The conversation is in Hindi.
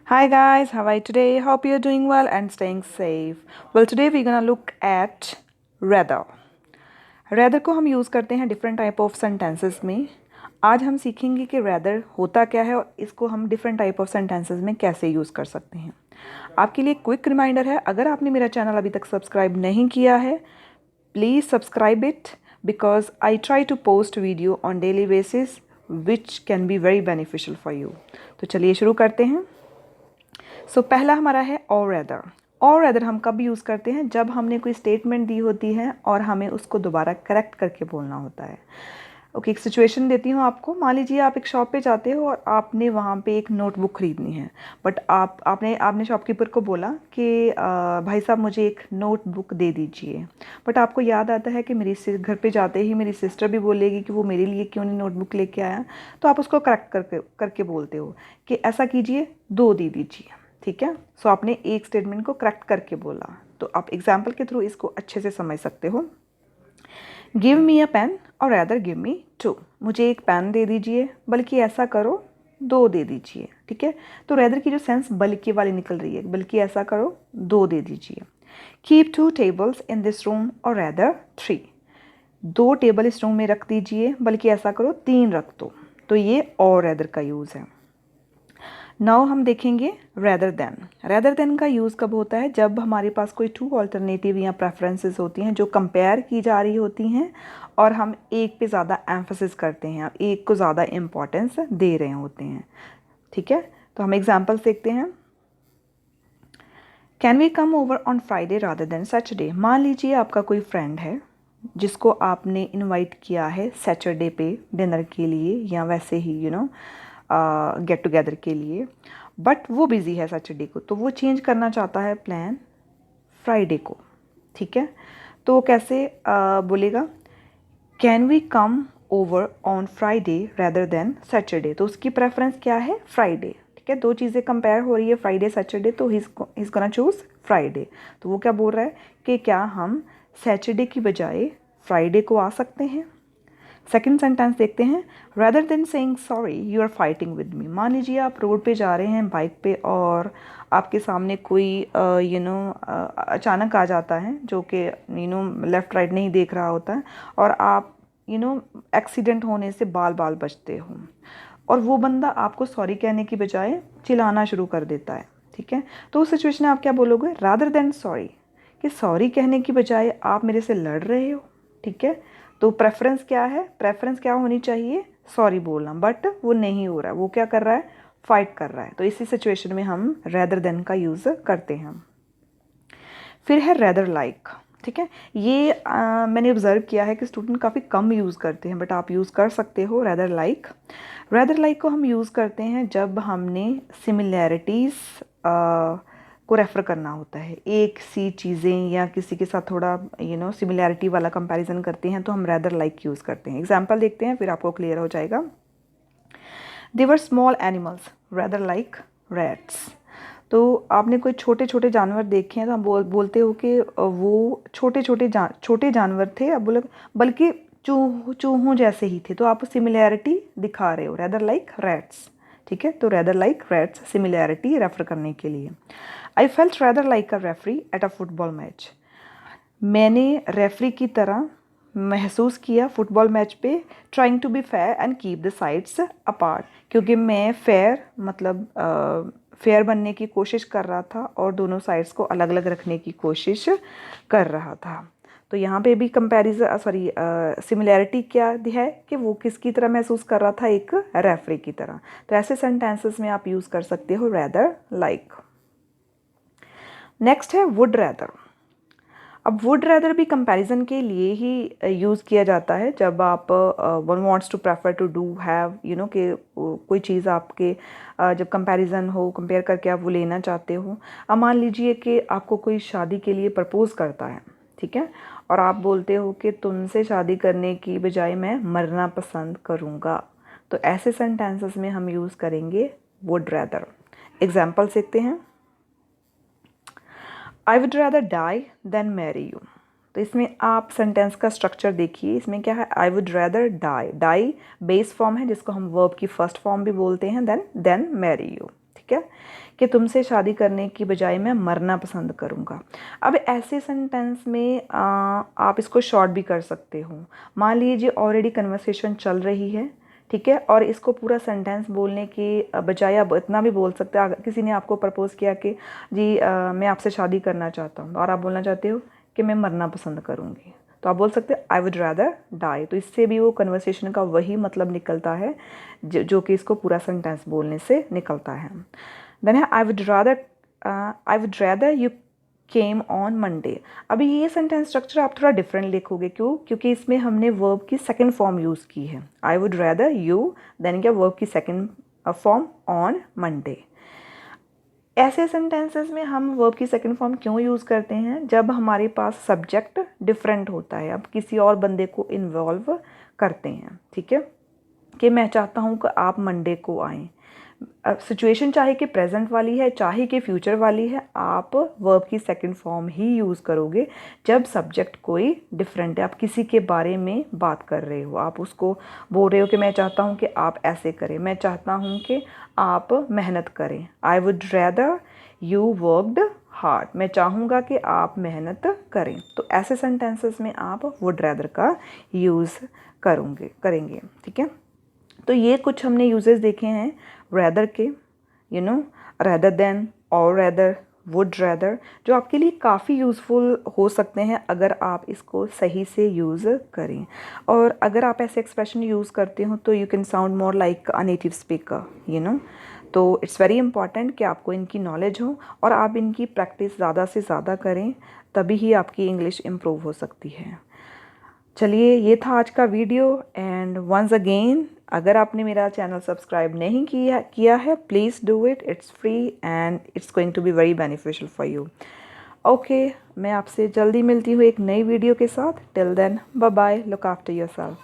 Hi guys, how are you today? Hope you're doing well and staying safe. Well, today we're gonna look at rather. Rather को हम यूज़ करते हैं डिफरेंट टाइप ऑफ सेंटेंसेस में. आज हम सीखेंगे कि rather होता क्या है और इसको हम डिफरेंट टाइप ऑफ सेंटेंसेस में कैसे यूज़ कर सकते हैं. आपके लिए क्विक रिमाइंडर है, अगर आपने मेरा चैनल अभी तक सब्सक्राइब नहीं किया है, please subscribe it because I try to post video on daily basis which can be very beneficial for you. तो चलिए शुरू करते हैं. पहला हमारा है और रेदर. और रेदर हम कब यूज़ करते हैं? जब हमने कोई स्टेटमेंट दी होती है और हमें उसको दोबारा करेक्ट करके बोलना होता है. ओके, एक सिचुएशन देती हूँ आपको. मान लीजिए आप एक शॉप पे जाते हो और आपने वहाँ पे एक नोटबुक ख़रीदनी है, बट आपने शॉपकीपर को बोला कि भाई साहब मुझे एक नोटबुक दे दीजिए. बट आपको याद आता है कि मेरी घर पे जाते ही मेरी सिस्टर भी बोलेगी कि वो मेरे लिए क्यों नहीं नोटबुक लेके आया. तो आप उसको करेक्ट करके बोलते हो कि ऐसा कीजिए, दो दे दीजिए. ठीक है. आपने एक स्टेटमेंट को करेक्ट करके बोला. तो आप एग्जाम्पल के थ्रू इसको अच्छे से समझ सकते हो. गिव मी अ पेन और रैदर गिव मी टू. मुझे एक पेन दे दीजिए, बल्कि ऐसा करो दो दे दीजिए. ठीक है. तो रैदर की जो सेंस बल्कि वाली निकल रही है, बल्कि ऐसा करो दो दे दीजिए. Keep 2 tables in this room और रैदर 3. 2 टेबल इस रूम में रख दीजिए, बल्कि ऐसा करो 3 रख दो. तो ये और रैदर का यूज़ है. नाउ हम देखेंगे रेदर देन. रेदर देन का यूज़ कब होता है? जब हमारे पास कोई 2 ऑल्टरनेटिव या प्रेफरेंसेस होती हैं जो कंपेयर की जा रही होती हैं और हम एक पे ज़्यादा एम्फेसिस करते हैं, एक को ज़्यादा इम्पॉर्टेंस दे रहे होते हैं. ठीक है. तो हम एग्जाम्पल्स देखते हैं. Can we come over on Friday rather than Saturday. मान लीजिए आपका कोई फ्रेंड है जिसको आपने इनवाइट किया है सैटरडे पे डिनर के लिए या वैसे ही गेट टुगेदर के लिए, बट वो बिज़ी है सैटरडे को, तो वो चेंज करना चाहता है प्लान फ्राइडे को. ठीक है. तो कैसे बोलेगा? Can we come over on Friday rather than Saturday. तो उसकी प्रेफरेंस क्या है? फ्राइडे. ठीक है. दो चीज़ें कंपेयर हो रही है, फ्राइडे सैटरडे, तो he is gonna choose Friday. तो वो क्या बोल रहा है कि क्या हम सैटरडे की बजाय फ्राइडे को आ सकते हैं. सेकेंड सेंटेंस देखते हैं. Rather than saying sorry you are fighting with me. मान लीजिए आप रोड पे जा रहे हैं बाइक पे और आपके सामने कोई अचानक आ जाता है जो कि लेफ़्ट राइट नहीं देख रहा होता है और आप एक्सीडेंट होने से बाल बाल बचते हो और वो बंदा आपको सॉरी कहने की बजाय चिल्लाना शुरू कर देता है. ठीक है. तो उस सिचुएशन में आप क्या बोलोगे? रादर देन सॉरी, कि सॉरी कहने की बजाय आप मेरे से लड़ रहे हो. ठीक है. तो प्रेफरेंस क्या है? प्रेफरेंस क्या होनी चाहिए? सॉरी बोलना. बट वो नहीं हो रहा है, वो क्या कर रहा है? फाइट कर रहा है. तो इसी सिचुएशन में हम रेदर देन का यूज़ करते हैं. फिर है रेदर लाइक. ठीक है. ये मैंने ऑब्ज़र्व किया है कि स्टूडेंट काफ़ी कम यूज़ करते हैं, बट आप यूज़ कर सकते हो रेदर लाइक. रेदर लाइक को हम यूज़ करते हैं जब हमने सिमिलैरिटीज़ को रेफ़र करना होता है. एक सी चीज़ें या किसी के साथ थोड़ा सिमिलैरिटी वाला कंपैरिजन करते हैं तो हम रेदर लाइक यूज़ करते हैं. एग्जांपल देखते हैं, फिर आपको क्लियर हो जाएगा. They were small animals rather like rats. तो आपने कोई छोटे छोटे जानवर देखे हैं तो हम बोलते हो कि वो छोटे जानवर थे. अब बोले बल्कि चूहों जैसे ही थे, तो आप सिमिलैरिटी दिखा रहे हो. Rather like rats. ठीक है. तो rather like rats similarity refer करने के लिए. I felt rather like a referee at a football match. मैंने रेफरी की तरह महसूस किया फुटबॉल मैच पे. Trying to be fair and keep the sides apart. क्योंकि मैं फेयर मतलब फेयर बनने की कोशिश कर रहा था और दोनों साइड्स को अलग अलग रखने की कोशिश कर रहा था. तो यहाँ पे भी कंपैरिजन सिमिलैरिटी क्या है कि वो किसकी तरह महसूस कर रहा था? एक रेफरी की तरह. तो ऐसे सेंटेंसेस में आप यूज़ कर सकते हो रेदर लाइक. नेक्स्ट है वुड रेदर. अब वुड रेदर भी कंपैरिजन के लिए ही यूज़ किया जाता है जब आप one wants to prefer to do have कि कोई चीज़ आपके जब कंपैरिजन हो, कंपेयर करके आप वो लेना चाहते हो. अब मान लीजिए कि आपको कोई शादी के लिए प्रपोज़ करता है. ठीक है. और आप बोलते हो कि तुमसे शादी करने की बजाय मैं मरना पसंद करूँगा. तो ऐसे सेंटेंसेस में हम यूज़ करेंगे वुड रेदर. एग्जाम्पल देखते हैं. I would rather die than marry you. तो इसमें आप सेंटेंस का स्ट्रक्चर देखिए. इसमें क्या है? I would rather die. Die base form है जिसको हम वर्ब की फर्स्ट फॉर्म भी बोलते हैं. Then marry you. ठीक है, कि तुमसे शादी करने की बजाय मैं मरना पसंद करूँगा। अब ऐसे सेंटेंस में आप इसको शॉर्ट भी कर सकते हो। मान लीजिए ऑलरेडी कन्वर्सेशन चल रही है, ठीक है, और इसको पूरा सेंटेंस बोलने के बजाय आप इतना भी बोल सकते हैं। किसी ने आपको प्रपोज़ किया कि जी मैं आपसे शादी करना चाहता हूँ, और आप बोलना चाहते हो कि मैं मरना पसंद करूँगी, तो आप बोल सकते हैं आई वुड रैदर डाई। तो इससे भी वो कन्वर्सेशन का वही मतलब निकलता है जो कि इसको पूरा सेंटेंस बोलने से निकलता है। देन है I would rather you came on Monday. अभी ये सेंटेंस स्ट्रक्चर आप थोड़ा डिफरेंट लिखोगे, क्यों? क्योंकि इसमें हमने वर्ब की सेकंड फॉर्म यूज़ की है। I would rather you, then क्या वर्ब की सेकंड फॉर्म ऑन मंडे। ऐसे सेंटेंसेस में हम वर्ब की सेकंड फॉर्म क्यों यूज़ करते हैं? जब हमारे पास सब्जेक्ट डिफरेंट होता है, अब किसी और बंदे को इन्वॉल्व करते हैं, ठीक है, कि मैं चाहता हूँ कि आप मंडे को आएँ। सिचुएशन चाहे कि प्रेजेंट वाली है चाहे कि फ्यूचर वाली है, आप वर्ब की सेकंड फॉर्म ही यूज़ करोगे जब सब्जेक्ट कोई डिफरेंट है। आप किसी के बारे में बात कर रहे हो, आप उसको बोल रहे हो कि मैं चाहता हूँ कि आप ऐसे करें, मैं चाहता हूँ कि आप मेहनत करें। आई would rather you worked hard, मैं चाहूँगा कि आप मेहनत करें। तो ऐसे सेंटेंसेस में आप वुड रैदर का यूज़ करेंगे, ठीक है। तो ये कुछ हमने यूजेस देखे हैं रैदर के, रैदर देन, और रैदर, वुड रैदर, जो आपके लिए काफ़ी यूज़फुल हो सकते हैं अगर आप इसको सही से यूज़ करें। और अगर आप ऐसे एक्सप्रेशन यूज़ करते हो तो you can sound more like a native speaker. तो इट्स वेरी इंपॉर्टेंट कि आपको इनकी नॉलेज हो और आप इनकी प्रैक्टिस ज़्यादा से ज़्यादा करें, तभी ही आपकी इंग्लिश इम्प्रूव हो सकती है। चलिए, ये था आज का वीडियो। एंड वंस अगेन, अगर आपने मेरा चैनल सब्सक्राइब नहीं किया है, please do it, it's free and it's going to be very beneficial for you. Okay, मैं आपसे जल्दी मिलती हूँ एक नई वीडियो के साथ। Till then, bye bye, look after yourself.